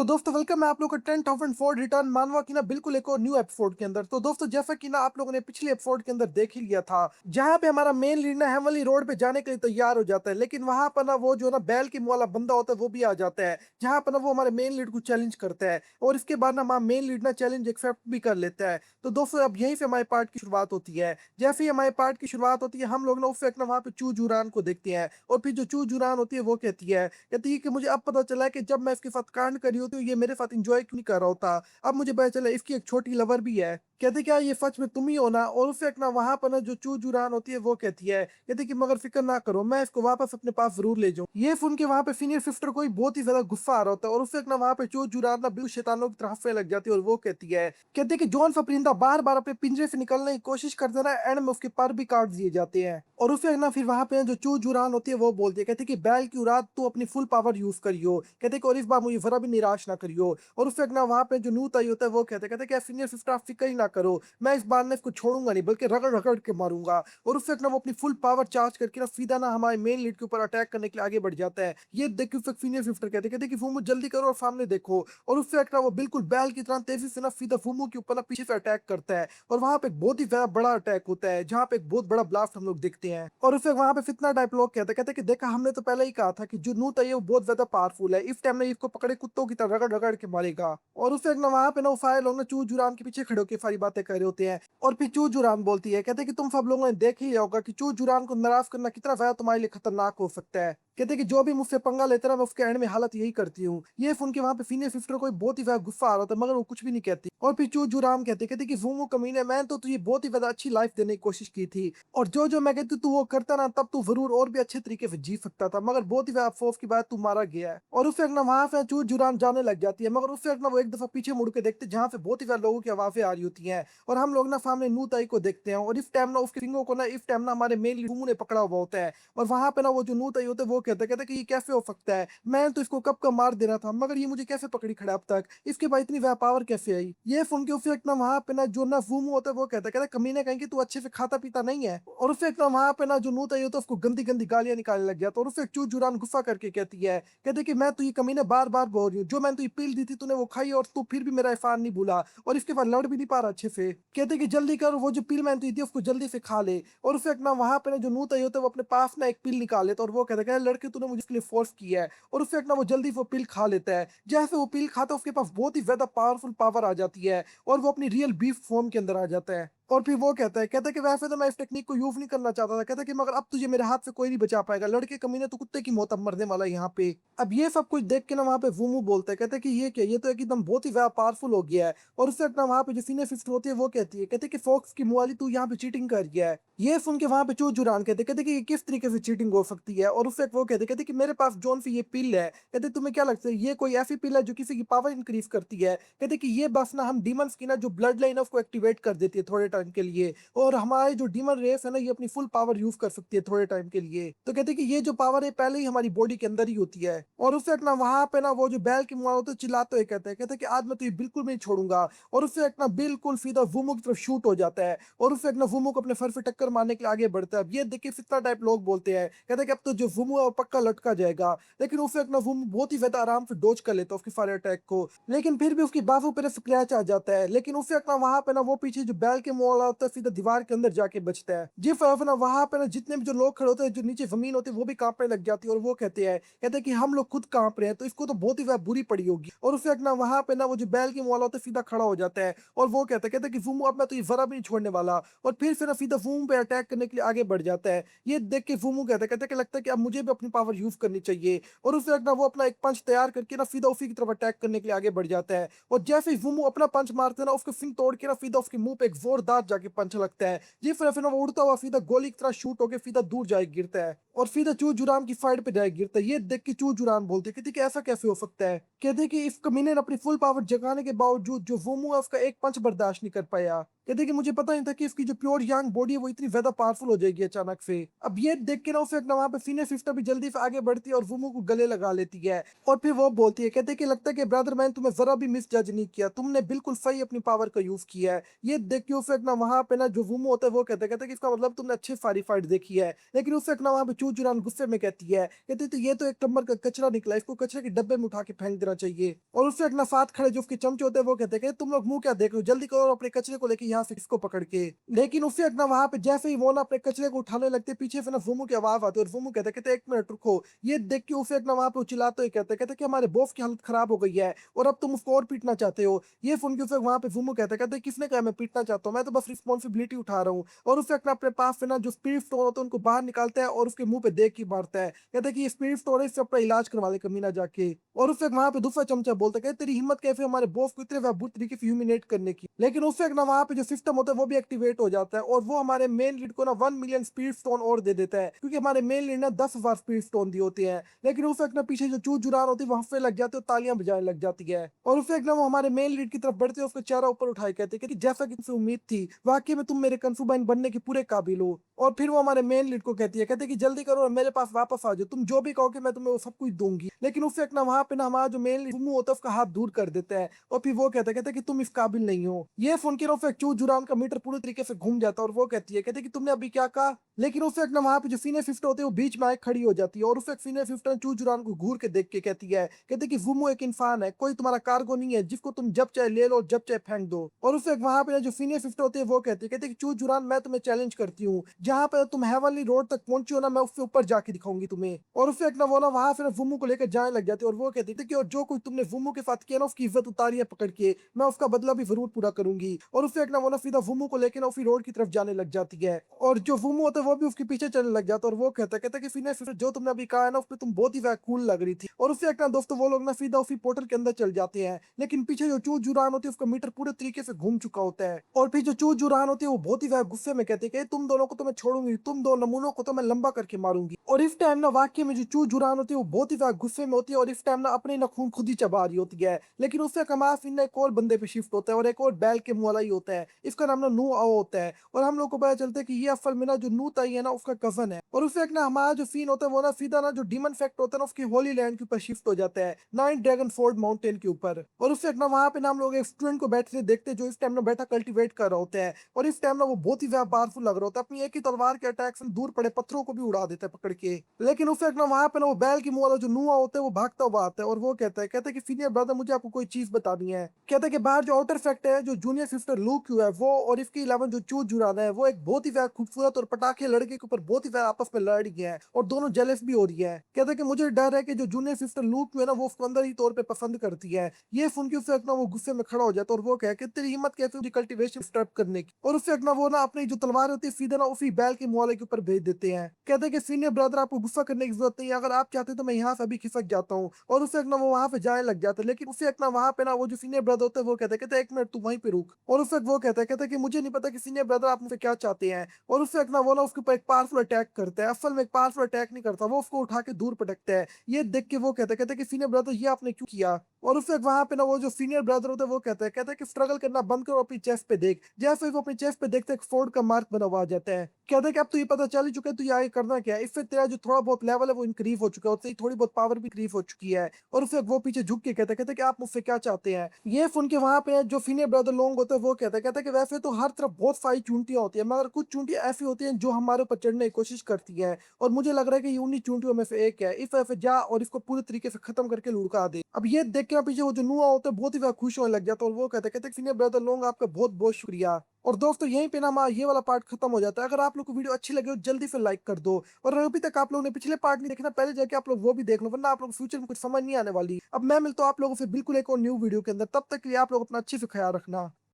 तो दोस्तों वेलकम है आप लोग का 10,000 रिटर्न मानवा की ना बिल्कुल एक और न्यू एपिसोड के अंदर। तो दोस्तों जैसा कि ना आप लोगों ने पिछले एपिसोड के अंदर देख ही लिया था, जहां पे हमारा मेन लीड ना हेमली रोड पे जाने के लिए तैयार हो जाता है, लेकिन वहां पर ना वो जो ना बैल की मुँह वाला बंदा होता है वो भी आ जाता है, जहां पर ना वो हमारे मेन लीड को चैलेंज करता है और इसके बाद ना हमारा मेन लीड ना चैलेंज एक्सेप्ट भी कर लेता है। तो दोस्तों अब यहीं से हमारे पार्ट की शुरुआत होती है। जैसे ही हमारे पार्ट की शुरुआत होती है हम लोग ना उस वक्त ना वहाँ पे चू जुरान को देखते हैं और फिर जो चू जुरान होती है वो कहती है कि मुझे अब पता चला है कि जब मैं इसके साथ कांड करी होती हूँ ये मेरे साथ एंजॉय क्यों नहीं कर रहा होता। अब मुझे पता चला इसकी एक छोटी लवर भी है। कहते क्या ये सच में तुम ही हो ना? और उस वक्त ना वहां पर ना जो चू जुरान होती है वो कहती है कि मगर फिक्र ना करो, मैं इसको वापस अपने पास जरूर ले जाऊं। ये सुन के वहां पे सीनियर सिस्टर को ही बहुत ही ज्यादा गुस्सा आ रहा होता है और उस वक्त ना वहां पे चू जुरान ना बिल्कुल शैतानों की तरफ से लग जाती है और वो कहती है कि जौन सा परिंदा बार बार अपने पिंजरे से निकलने की कोशिश करता है ना, एंड में उसके पर भी काट दिए जाते हैं। और उस वक्त ना फिर वहां पे जो चू जुरान होती है वो बोलती है, कहती है कि बैल की उड़ाद तू अपनी फुल पावर यूज करियो, कहते कि और इस बार मुझे जरा भी निराश ना करियो। और उस वक्त ना वहां पे जो नूत आई होता है वो कहते कि सीनियर सिस्टर आप फिक्र ही ना करो, मैं इस बार ना इसको छोड़ूंगा नहीं बल्कि रगड़ रगड़ के मारूंगा। और उस वक्त ना वो अपनी फुल पावर चार्ज करके ना सीधा ना हमारे मेन लीड के ऊपर अटैक करने के लिए आगे बढ़ जाता है। ये देख के उस वक्त सीनियर सिस्टर कहते कि फूमू जल्दी करो और सामने देखो। और उस वक्त ना वो बिल्कुल बैल की तरह तेजी से ना सीधा फूमू के ऊपर ना पीछे से अटैक करता है और वहां पे एक बहुत ही ज्यादा बड़ा अटैक होता है जहां पे एक बहुत बड़ा ब्लास्ट हम लोग देखते हैं। और उस वक्त वहां पे फितना टाइप लोग कहते कि देखा हमने तो पहले ही कहा था कि जो नूत है वो बहुत ज्यादा पावरफुल है, इस टाइम में इसको पकड़े कुत्तों की तरह रगड़ रगड़ के मारेगा। और उस वक्त ना वहां पे ना वो सारे लोग ना चू जुरान के पीछे खड़े होकर सारी बातें कर रहे होते हैं। और फिर चू जुरान बोलती है, कहते कि तुम सब लोगों ने देख ही लिया होगा कि चू जुरान को नाराज करना कितना ज्यादा तुम्हारे लिए खतरनाक हो सकता है। कहते कि जो भी मुझसे पंगा लेता है ना मैं उसके एंड में हालत यही करती हूँ। ये सुन के वहां पे सीनियर सिस्टर को बहुत ही ज्यादा गुस्सा आ रहा था मगर वो कुछ भी नहीं कहती। और फिर चू जुरान कहते कि वूमू कमीने, मैं तो तुझे बहुत ही ज्यादा अच्छी लाइफ देने की कोशिश की थी और जो जो मैं कहती तू वो करता ना तब तू जरूर और भी अच्छे तरीके से जी सकता था, मगर बहुत ही ज्यादा अफसोस की बात तू मारा गया है। और उस वक्त ना वहां से चू जुरान जाने लग जाती है, मगर उस वक्त ना वो एक दफा पीछे मुड़ के देखते जहां से बहुत ही ज्यादा लोगों की आवाजें आ रही होती हैं और हम लोग ना सामने नूताई को देखते हैं। और इस टाइम ना उसके सिंगों को ना इस टाइम ना हमारे मेन वूमू ने पकड़ा हुआ होता है। और वहां पे ना वो जो नूताई होते हैं वो कहते कि ये कैसे हो सकता है, मैं तो इसको कब का मार देना था मगर ये मुझे कैसे पकड़ी खड़ा अब तक, इसके बाद इतनी व्या पावर कैसे आई। ये सुन के उस वक्त ना वहां पे ना जो ना वूमू होता है वो कहता कमीने कहीं कि तू अच्छे से खाता पीता नहीं है। और उस वक्त ना वहां पे ना जो नूताई होता है उसको गंदी गंदी गालियां निकालने लग गया। तो और उस वक्त चू जुरान गुस्सा करके कहती कि मैं तुझे कमीने बार बार बोल रही हूँ, जो मैंने तुझे पील दी थी तूने वो खाई और तू फिर भी मेरा एहसान नहीं भूला और इसके बाद लड़ भी नहीं पा रहा अच्छे से। कहते कि जल्दी कर, वो जो पील मैंने तुझे दी उसको जल्दी से खा ले। और उस वक्त ना वहां पे ना जो नूताई होता है वो अपने पास ना एक पील निकाल लेता है और वो कहता है लड़के तूने मुझे इसके लिए फोर्स किया है। और उस वक्त ना वो जल्दी वो पील खा लेता है। जैसे वो पील खाता है उसके पास बहुत ही ज्यादा पावरफुल पावर आ जाती है और वो अपनी रियल बीफ फॉर्म के अंदर आ जाता है। और फिर वो कहता है कि वैसे तो मैं इस टेक्निक को यूज नहीं करना चाहता था, कहता है कि मगर अब तुझे मेरे हाथ से कोई नहीं बचा पाएगा, लड़के कमीने तो कुत्ते की मौत अब मरने वाला है यहाँ पे। अब ये सब कुछ देख के ना वहाँ पे वूमू बोलता है, कहता है कि ये क्या, ये तो एकदम बहुत ही ज्यादा पावरफुल हो गया है। और उससे ना वहाँ पे जो सीनियर सिस्टर होती है वो कहती है कि फोक्स की मुँह वाली तू यहाँ पे चीटिंग कर गया है। ये सुन के वहां पे चू जुरान कहते कि ये किस तरीके से चीटिंग हो सकती है। और उससे वो कहते कि मेरे पास जोन सी ये पिल है, कहते तुम्हें क्या लगता है ये कोई ऐसी पिल है जो किसी की पावर इंक्रीज करती है। कहते कि ये बस ना हम डीमंस की ना जो ब्लड लाइन है उसको एक्टिवेट कर देती है थोड़े टाइम के लिए और हमारी जो डीमन रेस है ना ये अपनी फुल पावर यूज कर सकती है थोड़े टाइम के लिए। तो कहते कि ये जो पावर है पहले ही हमारी बॉडी के अंदर ही होती है। और उससे ना वहां पे ना वो जो बैल की मुआ होते चिल्लाते हुए कहते हैं कि आज मैं तुझे बिल्कुल भी नहीं छोड़ूंगा। और उससे ना बिल्कुल सीधा वुमो की तरफ शूट हो जाता है और उससे ना वुमो को अपने फर से टक्कर मारने के लिए आगे बढ़ता है। अब ये देखिए फितना टाइप लोग बोलते हैं, कहते हैं कि अब तो जो वुमो है वो पक्का लटका जाएगा, लेकिन उससे ना वुमो बहुत ही ज्यादा आराम से डोज कर लेता है उसके फायर अटैक को, लेकिन फिर भी उसकी बाजू पर स्क्रैच आ जाता है। लेकिन उससे ना वहां पे ना वो पीछे जो बैल के मुंह वाला होता है सीधा दीवार के अंदर जाके बचता है। जी फिर ना वहां पे ना जितने भी जो लोग खड़े होते हैं जो नीचे जमीन होती है वो भी कांपने लग जाती है और वो कहते हैं कि हम लोग खुद कांप रहे हैं तो इसको तो बहुत ही ज्यादा बुरी पड़ी होगी। और उससे ना वहां पे ना वो जो बैल के मुंह वाला होता है सीधा खड़ा हो जाता है और वो कहते हैं कि वुमो अब मैं तो ये जरा भी नहीं छोड़ने वाला। और फिर ना सीधा वुमो पे अटैक करने के लिए आगे बढ़ जाता है। ये देख के वुमो कहते हैं कि लगता है कि अब मुझे भी अपनी पावर यूज करनी चाहिए। और उस वक्त ना वो अपना एक पंच तैयार करके ना सीधा उसी की तरफ अटैक करने के लिए आगे बढ़ जाता है। और जैसे ही वुमो अपना पंच मारते हैं ना उसके सिंग तोड़ के ना सीधा उसके मुंह पे एक जोरदार जाके पंच लगता है। जी फिर ना वो उड़ता हुआ सीधा गोली की तरह शूट होकर सीधा दूर जाके गिरता है और सीधा चू जुरान की फाइट पे जाके गिरता है। ये देख के चू जुरान बोलते कहते कि ऐसा कैसे हो सकता है, कहते कि इस कमीने ने अपनी फुल पावर जगाने के बावजूद जो वुमो है उसका एक पंच बर्दाश्त नहीं कर पाया। कहते कि मुझे पता नहीं था कि इसकी जो प्योर यांग बॉडी है वो इतनी ज्यादा पावरफुल हो जाएगी अचानक से। अब ये देख के ना उसे ना वहां पे सीनियर सिस्टर भी जल्दी से आगे बढ़ती है और वुमो को गले लगा लेती है। और फिर वो बोलती है, कहते कि लगता है कि ब्रदर मैंने तुम्हें जरा भी मिस जज नहीं किया, तुमने बिल्कुल सही अपनी पावर का यूज किया है। ये देख के उसे ना वहां पे ना जो वुमो होता है वो कहते कि इसका मतलब तुमने अच्छी सारी फाइट देखी है। लेकिन उसे ना वहां पे चू चू चुरान गुस्से में कहती है, कहती तो ये तो एक नंबर का कचरा निकला, इसको कचरे के डब्बे में उठा के फेंक देना चाहिए। और उससे एक साथ खड़े जो उसके चमचे होते हैं वो कहते हैं कि तुम लोग मुंह क्या देख रहे हो, जल्दी करो अपने कचरे को लेके यहाँ से इसको पकड़ के। लेकिन उससे एक वहां पे जैसे ही वो ना अपने कचरे को उठाने लगते पीछे से ना वुमू की आवाज आती है और वुमू कहते एक मिनट रुको। ये देख के उसे एक वहां पे चिल्लाते हुए कहते कि हमारे बॉस की हालत खराब हो गई है और अब तुम उसको और पीटना चाहते हो। ये सुन के उसे वहां पे वुमू कहते किसने कहा मैं पीटना चाहता हूँ, मैं तो बस रिस्पॉन्सिबिलिटी उठा रहा हूँ। और उसे अपने पास से ना जो स्पिरिट स्टोन होता है उनको बाहर निकालता है और उसके मुंह पे देख के मारता है, कहता है कि ये स्पिरिट स्टोन है, इससे अपना इलाज करवा दे कमीना जाके। और उससे वहां पे दूसरा चमचा बोलता है तेरी हिम्मत कैसे हमारे बॉस को इतने बुरी तरीके से ह्यूमिनेट करने की। लेकिन उससे ना वहां पे जो सिस्टम होता है वो भी एक्टिवेट हो जाता है और वो हमारे मेन लीड को ना 1 मिलियन स्पिरिट स्टोन और दे देता है, क्योंकि हमारे मेन लीड ने 10,000 स्पिरिट स्टोन दिए होते हैं। लेकिन उस वक्त ना पीछे जो चूर जुरान होती है वहां पे लग जाते हैं, तालियां बजाने लग जाती है। और उस वक्त ना वो हमारे मेन लीड की तरफ बढ़ते हैं, उसका चेहरा ऊपर उठाए कहते हैं कि जैसा कि तुमसे उम्मीद थी, वाकई में तुम मेरे कंसुबाइन बनने के पूरे काबिल हो। और फिर वो हमारे मेन लीड को कहती है, कहते कि जल्दी करो और मेरे पास वापस आ जाओ, तुम जो भी कहोगे मैं तुम्हें वो सब कुछ दूंगी। लेकिन उस वक्त ना वहां पे ना हमारा जो मेन लीड होता है उसका हाथ दूर कर देता है और फिर वो कहते कि तुम इस काबिल नहीं हो। ये सुन के फिर चू जुरान का मीटर पूरी तरीके से घूम जाता है और वो कहती है, कहते कि तुमने अभी क्या कहा। लेकिन उस वक्त ना वहां पे जो सीनियर फिफ्थ होते हैं वो बीच में आके खड़ी हो जाती है और उस वक्त सीनियर फिफ्थ चू जुरान को घूर के देख के कहती है, कहते कि वुमो एक इंसान है, कोई तुम्हारा कार्गो नहीं है जिसको तुम जब चाहे ले लो जब चाहे फेंक दो। और उस वक्त वहां पे जो सीनियर फिफ्थ होते हैं वो कहते कि चू जुरान मैं तुम्हें चैलेंज करती हूँ, जहां पर तुम हेवनली रोड तक पहुंची हो ना मैं उससे ऊपर जाके दिखाऊंगी तुम्हें। और उस वक्त ना वो ना वहां से वुमो को लेकर जाने लग जाती है और वो कहती थी कि और जो कुछ तुमने वुमो के साथ किया ना उसकी इज्जत उतारी है पकड़ के, मैं उसका बदला भी जरूर पूरा करूंगी। और उससे एक ना वो ना सीधा वुमो को लेकर ना उसी रोड की तरफ जाने लग जाती है और जो वुमो होता है वो भी उसके पीछे चलने लग जाता है। और वो कहता है कि फिर फिर जो तुमने अभी कहा है ना उस पर तुम बहुत ही कूल लग रही थी। और उससे एक ना दोस्तों वो लोग ना सीधा उसी पोर्टल के अंदर चल जाते हैं, लेकिन पीछे जो चू जुरान होती है उसका मीटर पूरे तरीके से घूम चुका होता है। और फिर जो चू जुरान होती है वो बहुत ही गुस्से में कहते हैं कि तुम दोनों को तो मैं छोड़ूंगी, तुम दो नमूनों को तो मैं लंबा करके मारूंगी। और इस टाइम ना वाकई में जो चू जुरान होती है वो बहुत ही गुस्से में होती है और इस टाइम ना अपने ना खून खुद ही चबा रही होती है। लेकिन उससे कमाल फिर एक और बंदे पे शिफ्ट होता है और एक और बैल के मुंह वाला ही होता है, इसका नाम ना नू आओ होता है। और हम लोग को पता चलता है कि ये असल में ना जो नू ताई है ना उसका कजन है। और उससे एक ना हमारा जो सीन होता है वो ना सीधा ना जो डीमन फैक्ट होता है ना उसकी होली लैंड के ऊपर शिफ्ट हो जाता है, नाइन ड्रैगन फोर्ड माउंटेन के ऊपर। और उससे एक ना वहां पे ना हम लोग एक स्टूडेंट को बैठे देखते हैं जो इस टाइम ना बैठा कल्टीवेट कर रहा होता है। और इस टाइम ना वो बहुत ही ज्यादा पावरफुल लग रहा होता है, अपनी एक ही तलवार के अटैक से दूर पड़े पत्थरों को भी उड़ा देता है पकड़ के। लेकिन उससे एक ना वहां पे ना वो बैल की मुंह वाला जो नुआ होता है वो भागता हुआ आता है और वो कहता है कि सीनियर ब्रदर मुझे आपको कोई चीज बतानी है। कहता है कि बाहर जो आउटर फैक्ट है जो जूनियर सिस्टर लूक है वो और इसके अलावा जो चूत जुराना है वो एक बहुत ही ज्यादा खूबसूरत और पटाखे लड़के के ऊपर बहुत ही ज्यादा आपस में लड़ रही है और दोनों जेलस भी हो रही है। कहता है कि मुझे डर है कि जो जूनियर सिस्टर लूक है ना वो उसको अंदर ही तौर पे पसंद करती है। ये सुन के उससे ना वो गुस्से में खड़ा हो जाता है और वो कहे कि तेरी हिम्मत कैसे हुई कल्टीवेशन स्टार्ट करने की। और उससे ना वो ना अपनी जो तलवार होती है सीधे ना उसी बैल के मुआले के ऊपर भेज देते हैं। कहते हैं कि सीनियर ब्रदर आपको गुस्सा करने की जरूरत नहीं है, अगर आप चाहते तो मैं यहाँ से अभी खिसक जाता हूँ। और उससे ना वो वहां पे जाने लग जाता है, लेकिन उससे एक ना वहां पे ना वो जो सीनियर ब्रदर होते हैं वो कहते हैं एक मिनट तू वहीं पे रुक। और उससे वो कहता है कि मुझे नहीं पता कि सीनियर ब्रदर आप मुझसे क्या चाहते हैं। और उससे एक ना वो ना उसके ऊपर एक पावरफुल अटैक करता है, असल में एक पावरफुल अटैक नहीं करता, वो उसको उठा के दूर पटकता है। ये देख के वो कहता है कि सीनियर ब्रदर ये आपने क्यों किया। और उससे वहां पे ना वो जो सीनियर ब्रदर होता है वो कहता है कि स्ट्रगल करना बंद करो, अपनी चेस्ट पे देख। जैसे ही वो अपनी चेस्ट पे देखते एक फोर्ड का मार्क बना हुआ आ जाता है। कहता है कि अब तो ये पता चल ही चुका है तू ये आगे करना क्या है, इससे तेरा जो थोड़ा बहुत लेवल है वो इंक्रीज हो चुका है, उससे थोड़ी बहुत पावर भी इंक्रीज हो चुकी है। और उससे वो पीछे झुक के कहता है कि आप मुझसे क्या चाहते हैं। ये सुन के वहां पे जो सीनियर ब्रदर लोग होते हैं वो कहता है कि वैसे तो हर तरफ बहुत सारी चूंटियां होती है मगर कुछ चूंटियां ऐसी होती हैं जो हमारे ऊपर चढ़ने की कोशिश करती है और मुझे लग रहा है कि ये उन्हीं चूंटियों में से एक है, इस वजह से जा और इसको पूरी तरीके से खत्म करके लुढ़का दे। अब ये देख के पीछे वो जो नुआ होता है बहुत ही खुश होने लग जाता है और वो कहते सीनियर ब्रदर लोग आपका बहुत बहुत शुक्रिया। और दोस्तों यहीं पे ना हमारा ये वाला पार्ट खत्म हो जाता है। अगर आप लोग को वीडियो अच्छी लगे हो जल्दी से लाइक कर दो और अगर अभी तक आप लोगों ने पिछले पार्ट नहीं देखे ना पहले जाके आप लोग वो भी देख लो, वरना आप लोग फ्यूचर में कुछ समझ नहीं आने वाली। अब मैं मिलता हूँ आप लोगों से बिल्कुल एक और न्यू वीडियो के अंदर, तब तक के लिए आप लोग अपना अच्छे से ख्याल रखना।